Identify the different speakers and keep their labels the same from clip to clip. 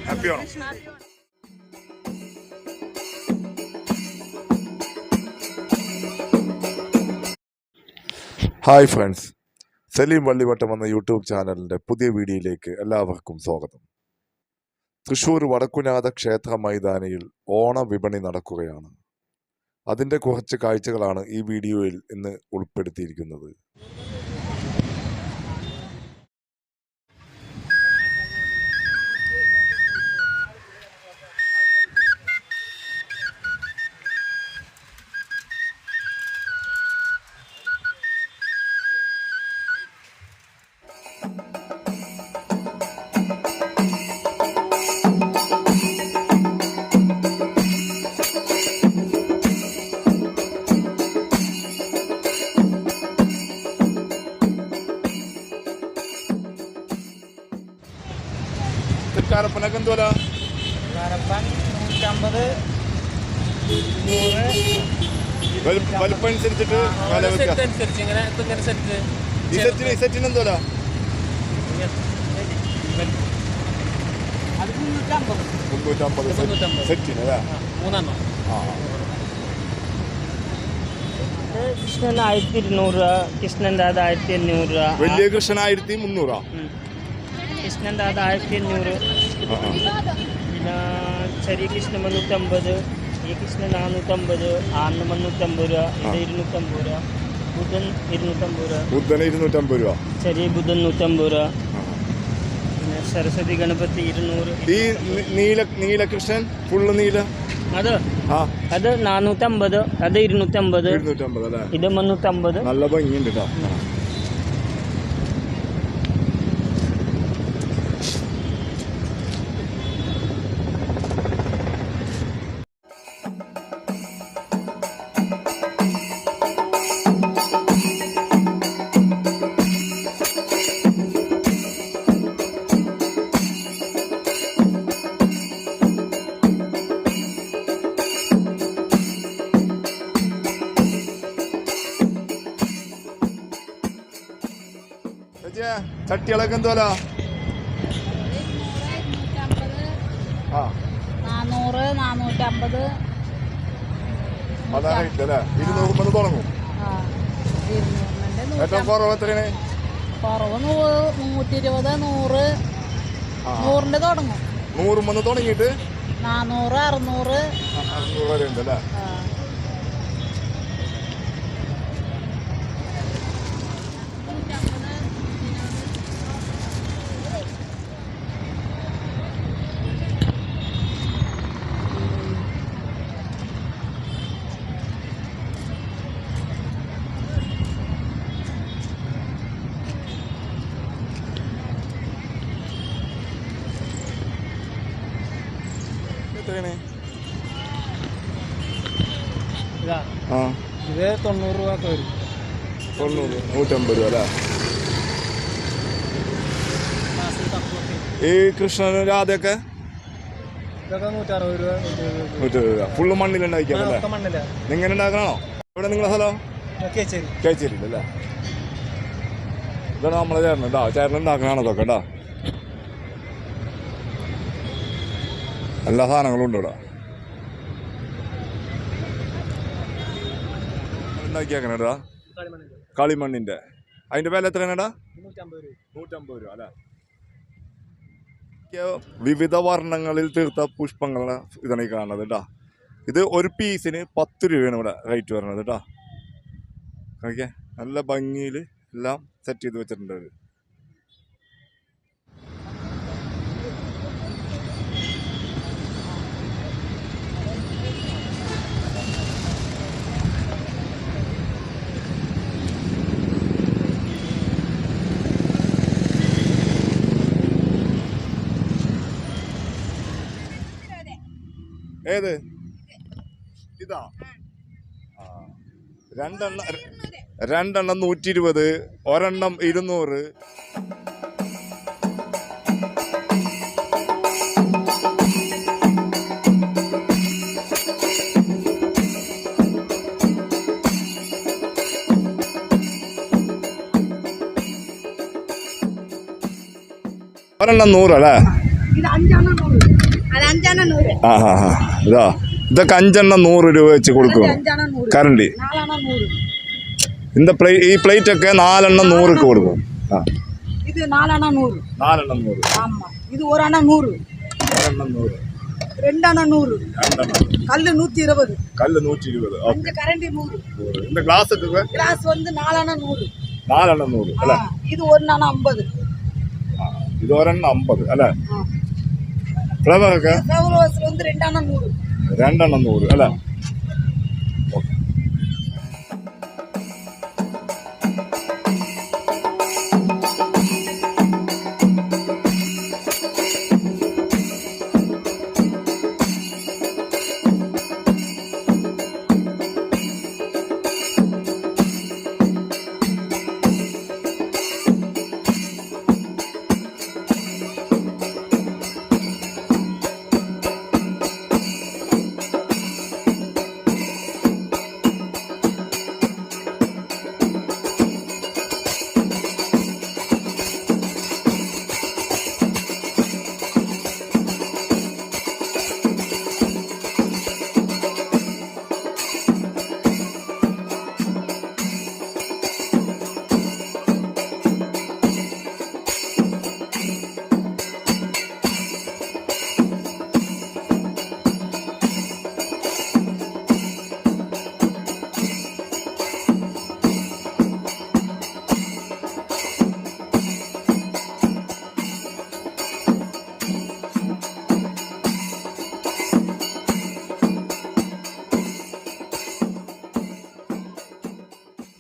Speaker 1: Happy Onam. Hi friends, Saleem Vallivattam എന്ന YouTube ചാനലിൻ്റെ പുതിയ വീഡിയോയിലേക്ക് എല്ലാവർക്കും സ്വാഗതം. തൃശ്ശൂർ വടക്കുനാഥ ക്ഷേത്ര മൈതാനിയിൽ ഓണ വിപണി നടക്കുകയാണ്. അതിൻ്റെ കുറച്ച് കാഴ്ചകളാണ് ഈ വീഡിയോയിൽ ഇന്ന് ഉൾപ്പെടുത്തിയിരിക്കുന്നത്. കാരപ്പനൊക്കെ എന്തോല?
Speaker 2: കാരപ്പൻ 150, 100
Speaker 1: വലിപ്പം അനുസരിച്ചിട്ട് ഈ സെറ്റിന് എന്തോല? 350 സെറ്റിന് അല്ലേ?
Speaker 2: കൃഷ്ണൻ 1200 രൂപ, കൃഷ്ണൻ്റെ അത് 1500 രൂപ,
Speaker 1: വലിയ കൃഷ്ണൻ 1300.
Speaker 2: കൃഷ്ണൻ്റെ അത് 1500. പിന്നെ ചെറിയ കൃഷ്ണൻ 350, ഈ കൃഷ്ണൻ 450, ആറിന് 350 രൂപ, ഇത് 250 രൂപ, ബുധൻ 250 രൂപ,
Speaker 1: ബുധന് 250 രൂപ,
Speaker 2: ചെറിയ ബുധൻ 150 രൂപ, പിന്നെ സരസ്വതി ഗണപതി 200.
Speaker 1: ഈ നീലകൃഷ്ണൻ ഫുള്ള് നീല
Speaker 2: അത് 450, അത് 250, ഇത് 350.
Speaker 1: നല്ല ഭംഗിയുണ്ട് കേട്ടോ. ചട്ടികളൊക്കെ എന്തോല?
Speaker 3: 400, 450.
Speaker 1: അതാണ് അല്ലേ? 200 തുടങ്ങും. ഏറ്റവും കുറവ് എത്രയാണ്?
Speaker 3: കുറവ് 320, 100, 100ന്റെ തുടങ്ങും.
Speaker 1: 100 തുടങ്ങിയിട്ട്
Speaker 3: 400, 600
Speaker 1: വരെ ഉണ്ട് അല്ലേ?
Speaker 2: ഇത് 90 രൂപ ഒക്കെ വരും.
Speaker 1: 90, 150 രൂപ അല്ലേ? ഈ കൃഷ്ണന് രാധയൊക്കെ
Speaker 2: ഇതൊക്കെ 160 രൂപ,
Speaker 1: 120 രൂപ. ഫുള്ള് മണ്ണിലുണ്ടാക്കിയാണല്ലേ? നിങ്ങൾ ഉണ്ടാക്കണോ? ഇവിടെ നിങ്ങളെ സ്ഥലം കേച്ചേരിയിലല്ലേ? ഇതാണ് നമ്മളെ ചേട്ടൻ കേട്ടോ. ചേട്ടൻ ഉണ്ടാക്കണാണോ ഇതൊക്കെ കേട്ടോ? എല്ലാ സാധനങ്ങളും ഉണ്ട് ഇവിടെ. ഉണ്ടാക്കിയാക്കണേടാ കളിമണ്ണിന്റെ. അതിന്റെ വില എത്രയാണേടാ? 150 രൂപ അല്ലേ? വിവിധ വർണ്ണങ്ങളിൽ തീർത്ത പുഷ്പങ്ങളാണ് ഇതാണ് ഈ കാണുന്നത് കേട്ടോ. ഇത് ഒരു പീസിന് 10 രൂപയാണ് ഇവിടെ റേറ്റ് വരുന്നത് കേട്ടോ. ഓക്കെ, നല്ല ഭംഗിയിൽ എല്ലാം സെറ്റ് ചെയ്ത് വെച്ചിട്ടുണ്ട് അവർ. ഏത് ഇതാ? രണ്ടെണ്ണം 120, ഒരെണ്ണം 200. ഒരെണ്ണം 100 അല്ലേ?
Speaker 3: അഞ്ചെണ്ണം 100.
Speaker 1: ആ ആ ആ ഇതൊക്കെ 5 എണ്ണം 100 രൂപ വെച്ച് കൊടുക്കും കറണ്ട്. ഈ പ്ലേറ്റ് ഒക്കെ 4 എണ്ണം 100 കൊടുക്കും. ആ
Speaker 3: ഇത് 4 എണ്ണം 100.
Speaker 1: 4 എണ്ണം 100.
Speaker 3: ஆமா இது 1 எண்ணம் 100.
Speaker 1: 1 എണ്ണം 100.
Speaker 3: 2 എണ്ണം 100. கல்லு 120.
Speaker 1: കല്ല് 120.
Speaker 3: இந்த கரண்டி 100.
Speaker 1: இந்த ഗ്ലാസ് ഒക്കെ
Speaker 3: கிளாஸ் வந்து 4 எண்ணம் 100.
Speaker 1: 4 എണ്ണം 100 അല്ലേ?
Speaker 3: இது 1 எண்ணம் 50.
Speaker 1: ഇത് ഒരെണ്ണം 50 അല്ലേ? ഫ്ലവർ ഒക്കെ
Speaker 3: ஃப்ளவர்ஸ் வந்து 2 எண்ணம் 100.
Speaker 1: 2 എണ്ണം 100 അല്ലേ?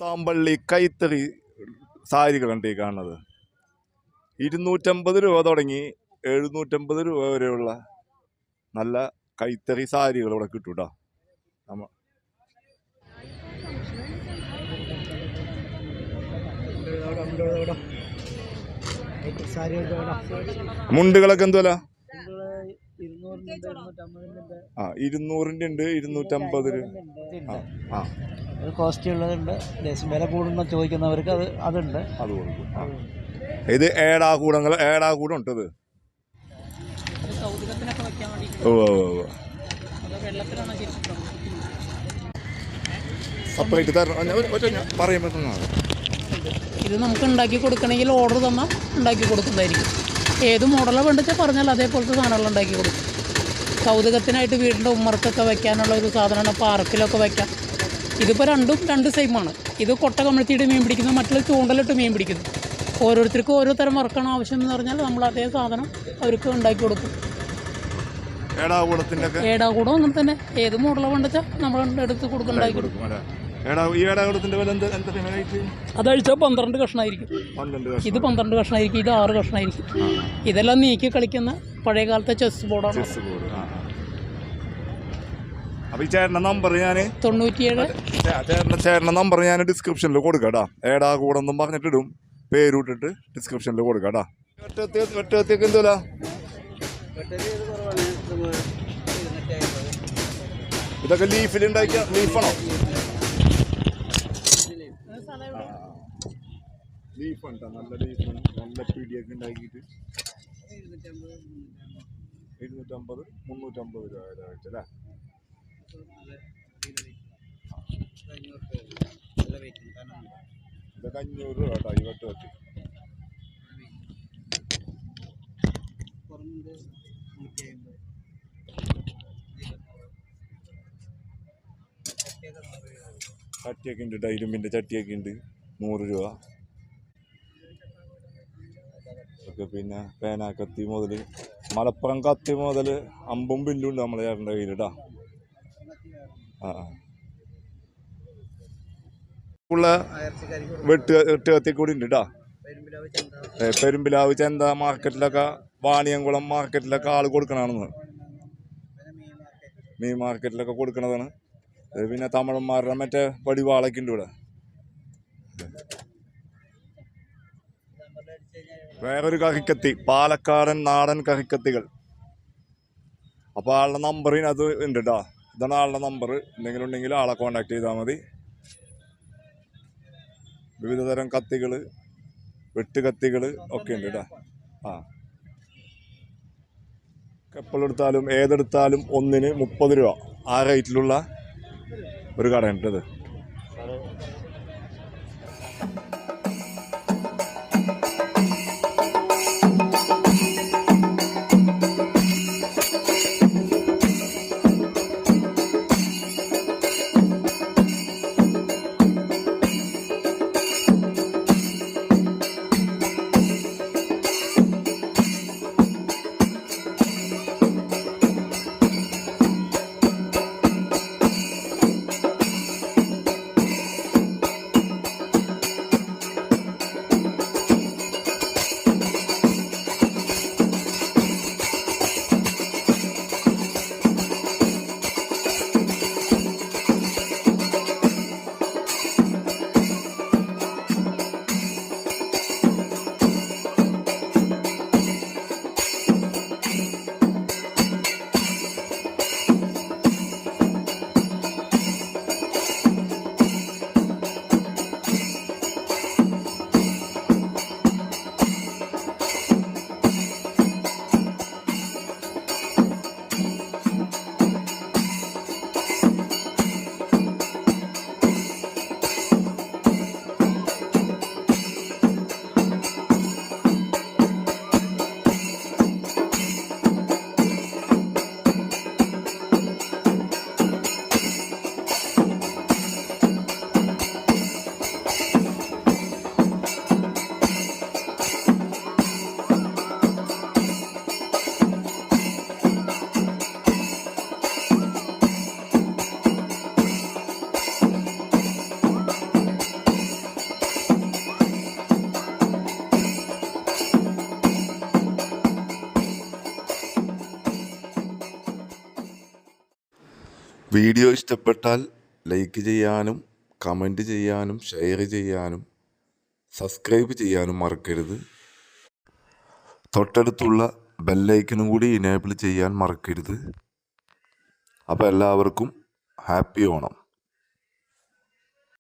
Speaker 1: താമ്പള്ളി കൈത്തറി സാരികളുണ്ട് ഈ കാണുന്നത്. 250 രൂപ തുടങ്ങി 750 രൂപ വരെയുള്ള നല്ല കൈത്തറി സാരികൾ ഇവിടെ കിട്ടും കേട്ടോ. മുണ്ടുകളൊക്കെ എന്തുവല്ല? 200-ന്റെ ഉണ്ട്, 250 രൂപ. ആ
Speaker 2: കോസ്റ്റ് ഉള്ളതുണ്ട്. വില കൂടുന്ന ചോദിക്കുന്നവർക്ക് അതുണ്ട്.
Speaker 1: അത് കൊടുക്കും. ഇത് ഏടാകൂടം ഉണ്ടത്. ഓ സെപ്പറേറ്റ് പറയാൻ പറ്റുന്നതാണ്.
Speaker 3: ഇത് നമുക്ക് ഉണ്ടാക്കി കൊടുക്കണമെങ്കിൽ ഓർഡർ തന്നാൽ ഉണ്ടാക്കി കൊടുക്കുന്നതായിരിക്കും. ഏത് മോഡലാണ് വേണ്ടിച്ചാൽ പറഞ്ഞാൽ അതേപോലത്തെ സാധനങ്ങൾ ഉണ്ടാക്കി കൊടുക്കും. കൗതുകത്തിനായിട്ട് വീടിൻ്റെ ഉമ്മർക്കൊക്കെ വെക്കാനുള്ള ഒരു സാധനമാണ്. പാർക്കിലൊക്കെ വെക്കാം. ഇതിപ്പോൾ രണ്ട് സെയിമാണ്. ഇത് കൊട്ട കമഴ്ത്തിയിട്ട് മീൻ പിടിക്കുന്നു, മറ്റുള്ള ചൂണ്ടലിട്ട് മീൻ പിടിക്കുന്നു. ഓരോരുത്തർക്കും ഓരോ തരം വർക്കാണ് ആവശ്യം എന്ന് പറഞ്ഞാൽ നമ്മൾ അതേ സാധനം അവർക്ക് ഉണ്ടാക്കി കൊടുക്കും. ഏടാകൂടം അങ്ങനെ തന്നെ ഏത് മോഡലാണ് വേണ്ടിച്ചാൽ നമ്മൾ എടുത്ത് കൊടുക്കും, ഉണ്ടാക്കി കൊടുക്കും. അതഴിച്ചാൽ 12 കഷ്ണമായിരിക്കും. ഇത് 12 കഷ്ണമായിരിക്കും, ഇത് 6 കഷ്ണമായിരിക്കും. ഇതെല്ലാം നീക്കി കളിക്കുന്ന പഴയ കാലത്തെ ചെസ് ബോർഡാണ്.
Speaker 1: ചേട്ടന്റെ നമ്പർ ഞാൻ
Speaker 3: 97
Speaker 1: നമ്പർ ഞാൻ ഡിസ്ക്രിപ്ഷനിൽ കൊടുക്കാട്ടാ. ഏടാകൂടെന്നും പറഞ്ഞിട്ടിടും, പേരിട്ടിട്ട് ഡിസ്ക്രിപ്ഷനിൽ കൊടുക്കാട്ടാ. വെട്ടത്തേക്ക് എന്തോല ഇതൊക്കെ ലീഫിലുണ്ടാക്കിയ ലീഫാണോ? ലീഫുണ്ട്, നല്ല ലീഫാണ്. നല്ല പിടിയൊക്കെ ഉണ്ടാക്കിയിട്ട് 250 350 രൂപ അല്ലേ? ഇതൊക്കെ 500 രൂപ കേട്ടോ ഈ വെട്ടുകത്തി. ചട്ടിയൊക്കെ ഉണ്ട്, ഇരുമ്പിൻ്റെ ചട്ടിയൊക്കെ ഉണ്ട്, 100 രൂപ. ഒക്കെ പിന്നെ പേനാക്കത്തി മുതൽ മലപ്പുറം കത്തി മുതൽ അമ്പും ബില്ലും ഉണ്ട് നമ്മളെ ചേട്ടൻ്റെ കയ്യിൽ കേട്ടോ. ഉള്ള വെട്ടുകത്തി കൂടി ഉണ്ട് കേട്ടോ. പെരുമ്പിലാവ് ചന്ത മാർക്കറ്റിലൊക്കെ, വാണിയംകുളം മാർക്കറ്റിലൊക്കെ ആൾ കൊടുക്കണതാണെന്ന്. മീൻ മാർക്കറ്റിലൊക്കെ കൊടുക്കണതാണ്. പിന്നെ തമിഴന്മാരുടെ മറ്റേ വടിവാളൊക്കെ ഉണ്ട് ഇവിടെ. വേറൊരു കറിക്കത്തി, പാലക്കാടൻ നാടൻ കറിക്കത്തികൾ. അപ്പോൾ ആളുടെ നമ്പറിന് അത് ഉണ്ട് കേട്ടോ. ഇതാണ് ആളുടെ നമ്പർ. എന്തെങ്കിലും ഉണ്ടെങ്കിൽ ആളെ കോണ്ടാക്ട് ചെയ്താൽ മതി. വിവിധതരം കത്തികൾ, വെട്ടുകത്തികൾ ഒക്കെ ഉണ്ട് കേട്ടോ. എപ്പോഴെടുത്താലും ഏതെടുത്താലും ഒന്നിന് 30 രൂപ ആ റേറ്റിലുള്ള ഒരു കടയുണ്ട് ഇത്. വീഡിയോ ഇഷ്ടപ്പെട്ടാൽ ലൈക്ക് ചെയ്യാനും കമൻറ്റ് ചെയ്യാനും ഷെയർ ചെയ്യാനും സബ്സ്ക്രൈബ് ചെയ്യാനും മറക്കരുത്. തൊട്ടടുത്തുള്ള ബെല്ലൈക്കനും കൂടി ഇനേബിൾ ചെയ്യാൻ മറക്കരുത്. അപ്പോൾ എല്ലാവർക്കും ഹാപ്പി ഓണം.